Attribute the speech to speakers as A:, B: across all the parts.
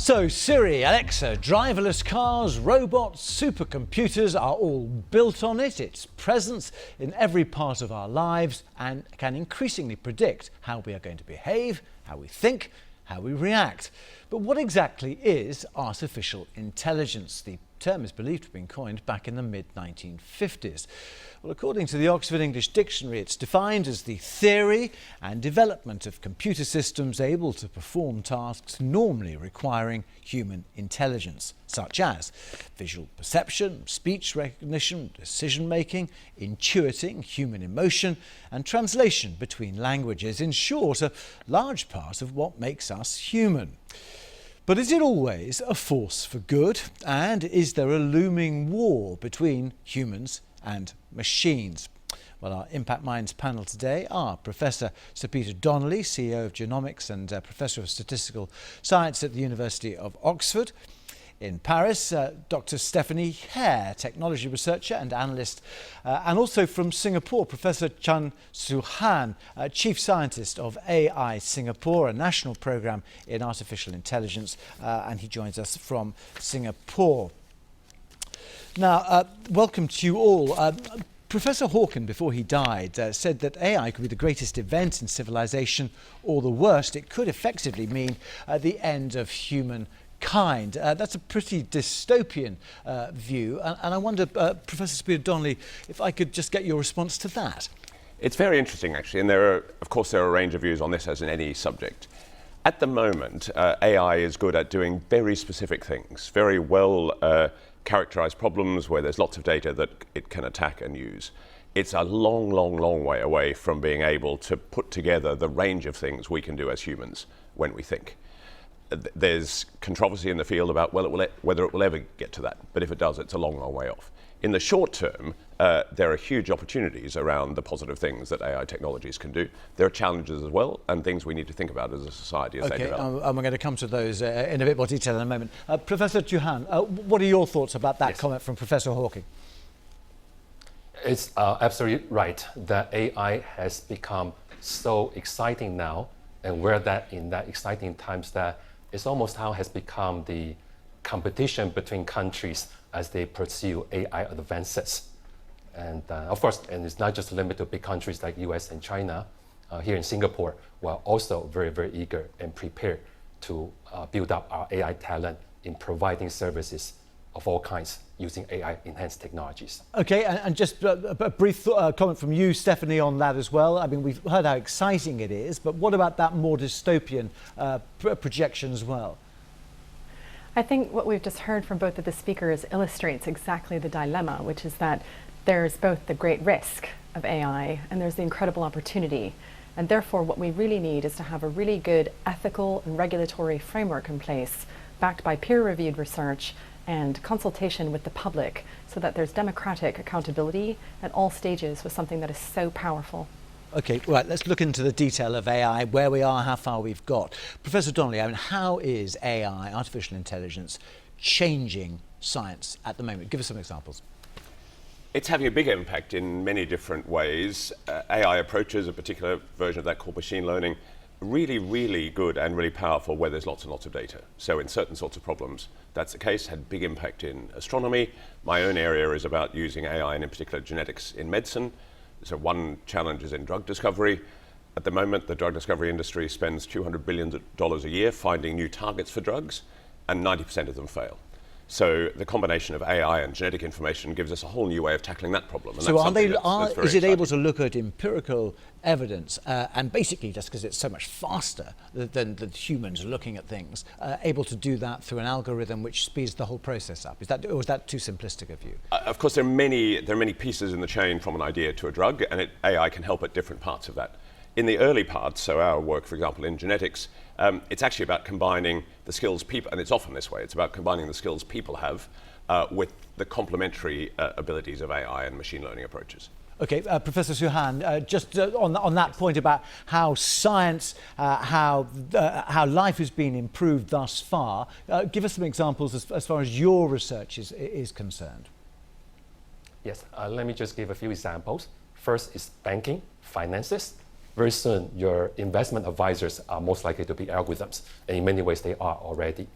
A: So Siri, Alexa, driverless cars, robots, supercomputers are all built on it. Its presence in every part of our lives and can increasingly predict how we are going to behave, how we think, how we react. But what exactly is artificial intelligence? The term is believed to have been coined back in the mid-1950s. Well, according to the Oxford English Dictionary, it's defined as the theory and development of computer systems able to perform tasks normally requiring human intelligence, such as visual perception, speech recognition, decision-making, intuiting human emotion, and translation between languages. In short, a large part of what makes us human. But is it always a force for good? And is there a looming war between humans and machines? Well, our Impact Minds panel today are Professor Sir Peter Donnelly, CEO of Genomics and Professor of Statistical Science at the University of Oxford. In Paris, Dr. Stephanie Hare, technology researcher and analyst, and also from Singapore, Professor Chan Su Han, chief scientist of AI Singapore, a national program in artificial intelligence, and he joins us from Singapore. Now, welcome to you all. Professor Hawken, before he died, said that AI could be the greatest event in civilization, or the worst. It could effectively mean the end of humankind. That's a pretty dystopian view, and I wonder, Professor Sir Peter Donnelly, if I could just get your response to that.
B: It's very interesting, actually, and of course there are a range of views on this, as in any subject. At the moment, AI is good at doing very specific things, very well characterized problems where there's lots of data that it can attack and use. It's a long, long, long way away from being able to put together the range of things we can do as humans when we think. There's controversy in the field about whether it will ever get to that, but if it does, it's a long, long way off. In the short term, there are huge opportunities around the positive things that AI technologies can do. There are challenges as well, and things we need to think about as a society as they develop.
A: And we're going to come to those in a bit more detail in a moment. Professor Chuhan, what are your thoughts about that comment from Professor Hawking?
C: It's absolutely right that AI has become so exciting now, and we're in that exciting times that it's almost how has become the competition between countries as they pursue AI advances. And of course, and it's not just limited to big countries like US and China. Here in Singapore, we're also very, very eager and prepared to build up our AI talent in providing services of all kinds using AI-enhanced technologies.
A: Okay, and just a brief comment from you, Stephanie, on that as well. I mean, we've heard how exciting it is, but what about that more dystopian projection as well?
D: I think what we've just heard from both of the speakers illustrates exactly the dilemma, which is that there's both the great risk of AI and there's the incredible opportunity. And therefore, what we really need is to have a really good ethical and regulatory framework in place, backed by peer-reviewed research and consultation with the public, so that there's democratic accountability at all stages with something that is so powerful.
A: Okay, right, let's look into the detail of AI, where we are, how far we've got. Professor Donnelly, I mean, how is AI, artificial intelligence, changing science at the moment? Give us some examples.
B: It's having a big impact in many different ways. AI approaches, a particular version of that called machine learning, really, really good and really powerful where there's lots and lots of data. So in certain sorts of problems, that's the case, had big impact in astronomy. My own area is about using AI and in particular genetics in medicine. So one challenge is in drug discovery. At the moment, the drug discovery industry spends $200 billion a year finding new targets for drugs, and 90% of them fail. So the combination of AI and genetic information gives us a whole new way of tackling that problem. And
A: so is it able to
B: exciting.
A: look at empirical evidence and basically, just because it's so much faster than humans looking at things, able to do that through an algorithm which speeds the whole process up? Or is that too simplistic a view?
B: Of course, there are many pieces in the chain from an idea to a drug, and AI can help at different parts of that. In the early parts, so our work, for example, in genetics, it's actually about combining the skills people, and it's often this way, it's about combining the skills people have with the complementary abilities of AI and machine learning approaches.
A: Okay, Professor Suhan, just on that point about how science, how life has been improved thus far, give us some examples as far as your research is concerned.
C: Yes, let me just give a few examples. First is banking, finances. Very soon, your investment advisors are most likely to be algorithms, and in many ways they are already.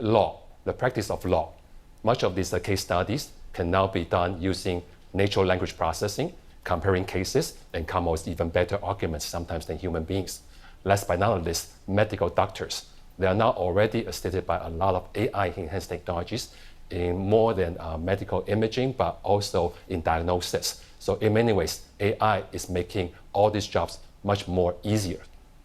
C: law, the practice of law. Much of these case studies can now be done using natural language processing, comparing cases, and come up with even better arguments sometimes than human beings. Last but not least, medical doctors. They are now already assisted by a lot of AI-enhanced technologies in more than medical imaging, but also in diagnosis. So in many ways, AI is making all these jobs much more easier.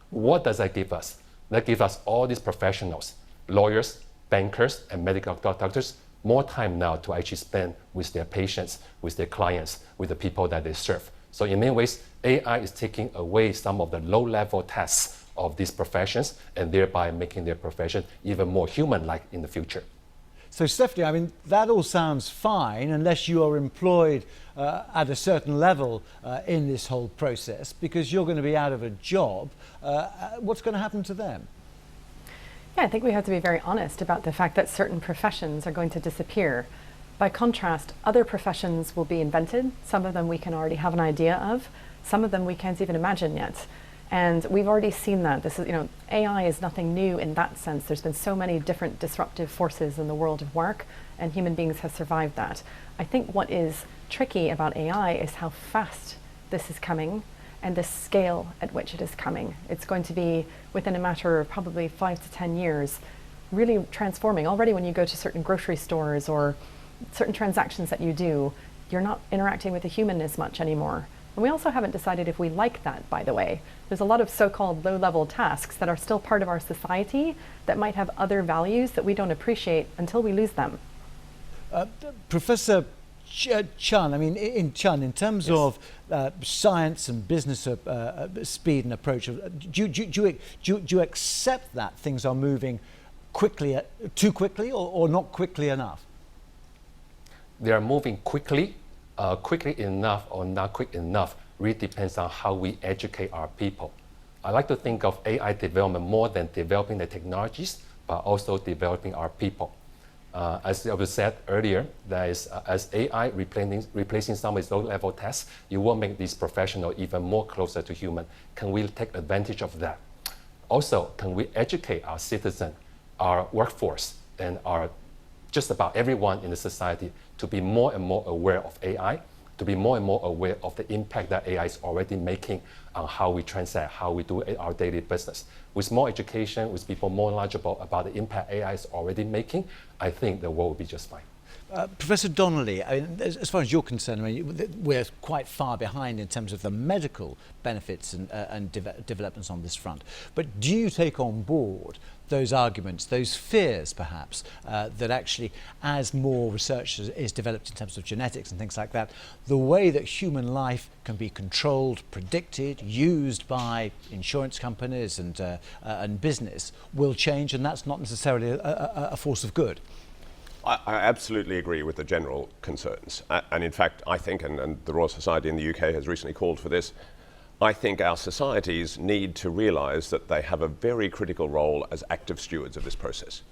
C: What does that give us? That gives us all these professionals, lawyers, bankers, and medical doctors, more time now to actually spend with their patients, with their clients, with the people that they serve. So in many ways, AI is taking away some of the low-level tasks of these professions and thereby making their profession even more human-like in the future.
A: So Stephanie, I mean, that all sounds fine unless you are employed at a certain level in this whole process, because you're going to be out of a job. What's going to happen to them?
D: Yeah, I think we have to be very honest about the fact that certain professions are going to disappear. By contrast, other professions will be invented. Some of them we can already have an idea of. Some of them we can't even imagine yet. And we've already seen that. This is, AI is nothing new in that sense. There's been so many different disruptive forces in the world of work, and human beings have survived that. I think what is tricky about AI is how fast this is coming and the scale at which it is coming. It's going to be, within a matter of probably 5 to 10 years, really transforming. Already when you go to certain grocery stores or certain transactions that you do, you're not interacting with a human as much anymore. And we also haven't decided if we like that, by the way. There's a lot of so-called low-level tasks that are still part of our society that might have other values that we don't appreciate until we lose them.
A: Professor Chun, I mean, in terms
C: Yes.
A: of science and business speed and approach, do you accept that things are moving quickly, too quickly, or not quickly enough?
C: They are moving quickly. Quickly enough or not quick enough really depends on how we educate our people. I like to think of AI development more than developing the technologies, but also developing our people. As I was said earlier, that is, as AI replacing some of these low-level tasks, you will make these professionals even more closer to human. Can we take advantage of that? Also, can we educate our citizens, our workforce, and just about everyone in the society to be more and more aware of AI, to be more and more aware of the impact that AI is already making on how we transact, how we do our daily business. With more education, with people more knowledgeable about the impact AI is already making, I think the world will be just fine.
A: Professor Donnelly, I mean, as far as you're concerned, I mean, we're quite far behind in terms of the medical benefits and developments on this front. But do you take on board those arguments, those fears perhaps, that actually as more research is developed in terms of genetics and things like that, the way that human life can be controlled, predicted, used by insurance companies and business will change, and that's not necessarily a force of good?
B: I absolutely agree with the general concerns. And in fact, I think, and the Royal Society in the UK has recently called for this, I think our societies need to realise that they have a very critical role as active stewards of this process.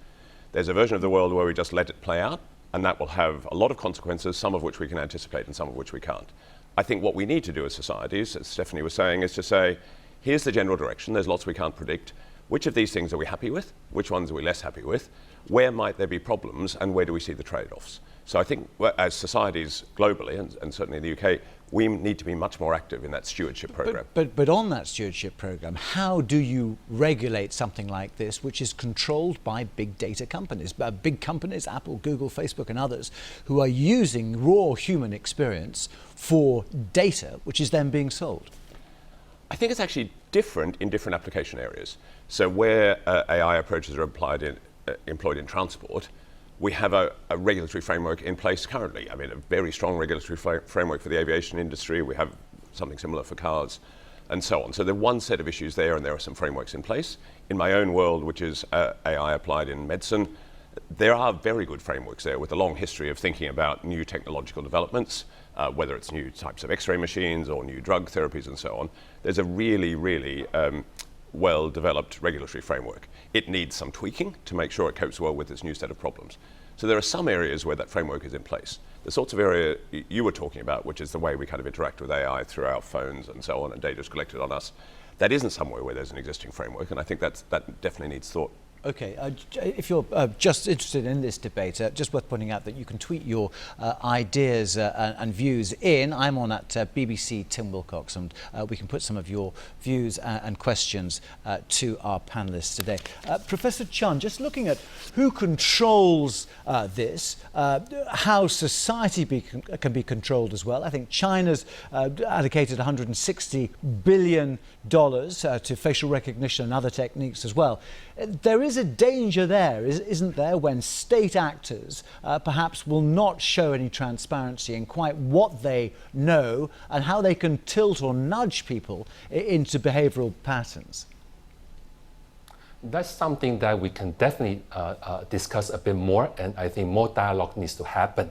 B: There's a version of the world where we just let it play out, and that will have a lot of consequences, some of which we can anticipate and some of which we can't. I think what we need to do as societies, as Stephanie was saying, is to say, here's the general direction, there's lots we can't predict. Which of these things are we happy with? Which ones are we less happy with? Where might there be problems, and where do we see the trade-offs? So I think as societies globally, and certainly in the UK, we need to be much more active in that stewardship program.
A: But on that stewardship program, how do you regulate something like this, which is controlled by big data companies, big companies, Apple, Google, Facebook, and others, who are using raw human experience for data, which is then being sold?
B: I think it's actually different in different application areas. So where AI approaches are employed in transport, we have a regulatory framework in place currently. I mean, a very strong regulatory framework for the aviation industry. We have something similar for cars and so on. So there's one set of issues there, and there are some frameworks in place. In my own world, which is AI applied in medicine, there are very good frameworks there with a long history of thinking about new technological developments, whether it's new types of X-ray machines or new drug therapies and so on. There's a really, really well-developed regulatory framework. It needs some tweaking to make sure it copes well with this new set of problems. So there are some areas where that framework is in place. The sorts of area you were talking about, which is the way we kind of interact with AI through our phones and so on, and data is collected on us, that isn't somewhere where there's an existing framework, and I think that definitely needs thought.
A: Okay, if you're just interested in this debate, just worth pointing out that you can tweet your ideas and views in. I'm on at BBC Tim Wilcox, and we can put some of your views and questions to our panellists today. Professor Chun, just looking at who controls this, how society can be controlled as well. I think China's allocated $160 billion to facial recognition and other techniques as well. There is a danger there, isn't there, when state actors perhaps will not show any transparency in quite what they know and how they can tilt or nudge people into behavioural patterns.
C: That's something that we can definitely discuss a bit more, and I think more dialogue needs to happen.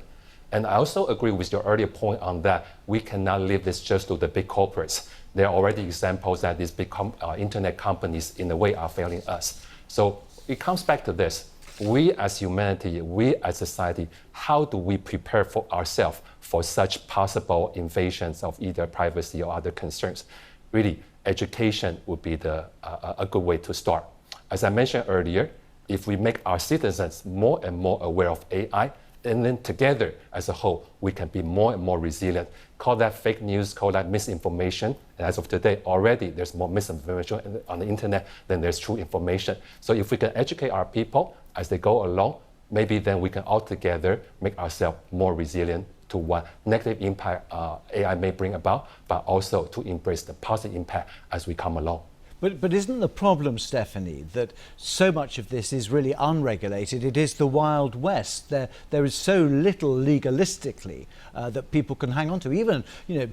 C: And I also agree with your earlier point on that we cannot leave this just to the big corporates. There are already examples that these big internet companies in a way are failing us. So it comes back to this. We as humanity, we as society, how do we prepare for ourselves for such possible invasions of either privacy or other concerns? Really, education would be a good way to start. As I mentioned earlier, if we make our citizens more and more aware of AI, and then together as a whole, we can be more and more resilient. Call that fake news, call that misinformation. And as of today, already there's more misinformation on the internet than there's true information. So if we can educate our people as they go along, maybe then we can all together make ourselves more resilient to what negative impact AI may bring about, but also to embrace the positive impact as we come along.
A: But isn't the problem, Stephanie, that so much of this is really unregulated? It is the Wild West. There is so little legalistically that people can hang on to. Even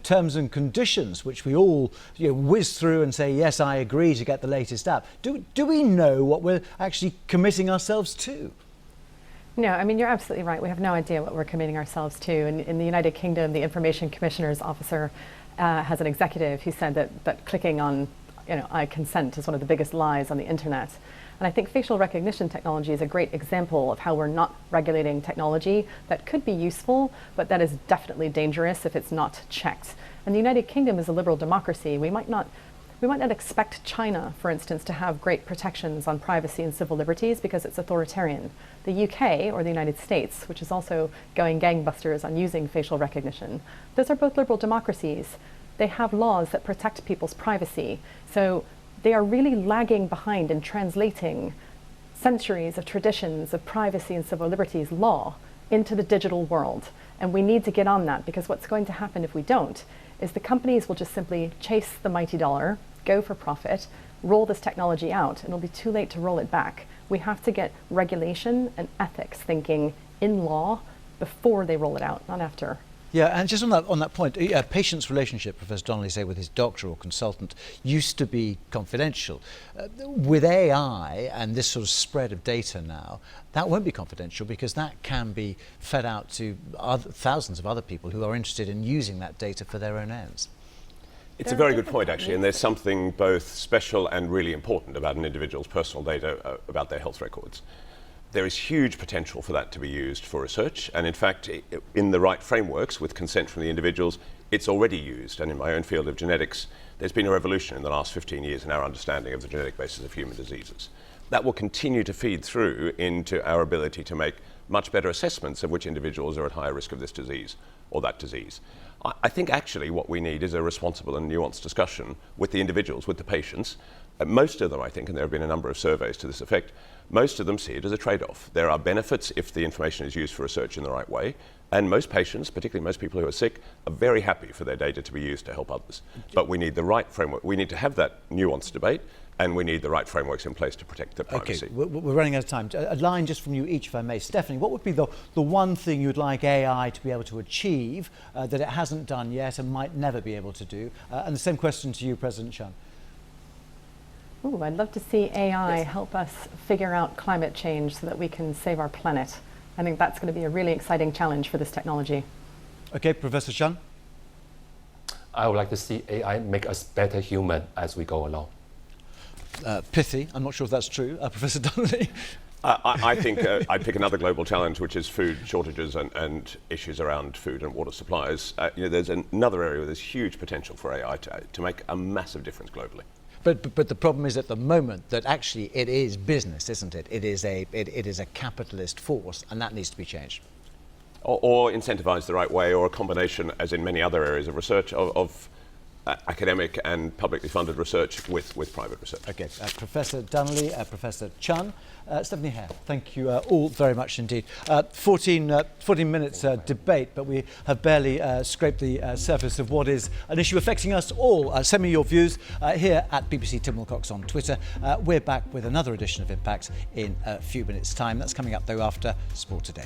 A: terms and conditions, which we all whiz through and say, yes, I agree to get the latest app. Do we know what we're actually committing ourselves to?
D: No, I mean, you're absolutely right. We have no idea what we're committing ourselves to. In the United Kingdom, the Information Commissioner's Officer has an executive who said that clicking on I consent is one of the biggest lies on the internet. And I think facial recognition technology is a great example of how we're not regulating technology that could be useful, but that is definitely dangerous if it's not checked. And the United Kingdom is a liberal democracy. We might not expect China, for instance, to have great protections on privacy and civil liberties because it's authoritarian. The UK, or the United States, which is also going gangbusters on using facial recognition, those are both liberal democracies. They have laws that protect people's privacy. So they are really lagging behind in translating centuries of traditions of privacy and civil liberties law into the digital world. And we need to get on that, because what's going to happen if we don't is the companies will just simply chase the mighty dollar, go for profit, roll this technology out, and it'll be too late to roll it back. We have to get regulation and ethics thinking in law before they roll it out, not after.
A: Yeah, and just on that point, a patient's relationship, Professor Donnelly say, with his doctor or consultant used to be confidential. With AI and this sort of spread of data now, that won't be confidential, because that can be fed out to thousands of other people who are interested in using that data for their own ends.
B: It's a very good point, actually, and there's something both special and really important about an individual's personal data about their health records. There is huge potential for that to be used for research, and in fact, in the right frameworks with consent from the individuals, it's already used. And in my own field of genetics, there's been a revolution in the last 15 years in our understanding of the genetic basis of human diseases. That will continue to feed through into our ability to make much better assessments of which individuals are at higher risk of this disease or that disease. I think actually what we need is a responsible and nuanced discussion with the individuals, with the patients. Most of them, I think, and there have been a number of surveys to this effect, most of them see it as a trade-off. There are benefits if the information is used for research in the right way, and most patients, particularly most people who are sick, are very happy for their data to be used to help others. But we need the right framework. We need to have that nuanced debate, and we need the right frameworks in place to protect the privacy.
A: Okay, we're running out of time. A line just from you each, if I may. Stephanie, what would be the one thing you'd like AI to be able to achieve that it hasn't done yet and might never be able to do? And the same question to you, President Chun.
D: Ooh, I'd love to see AI help us figure out climate change so that we can save our planet. I think that's going to be a really exciting challenge for this technology. Okay, Professor Chun?
C: I would like to see AI make us better human as we go along.
A: Pithy. I'm not sure if that's true. Professor Donnelly?
B: I think I'd pick another global challenge, which is food shortages and issues around food and water supplies. There's another area where there's huge potential for AI to make a massive difference globally.
A: But the problem is at the moment that actually it is business, isn't it? It is a capitalist force, and that needs to be changed.
B: Or incentivised the right way, or a combination, as in many other areas of research, of academic and publicly funded research with private research.
A: Okay, Professor Dunley, Professor Chun, Stephanie Hare, thank you all very much indeed. 14 minutes debate, but we have barely scraped the surface of what is an issue affecting us all. Send me your views here at BBC Tim Wilcox on Twitter. We're back with another edition of Impact in a few minutes' time. That's coming up though after Sport Today.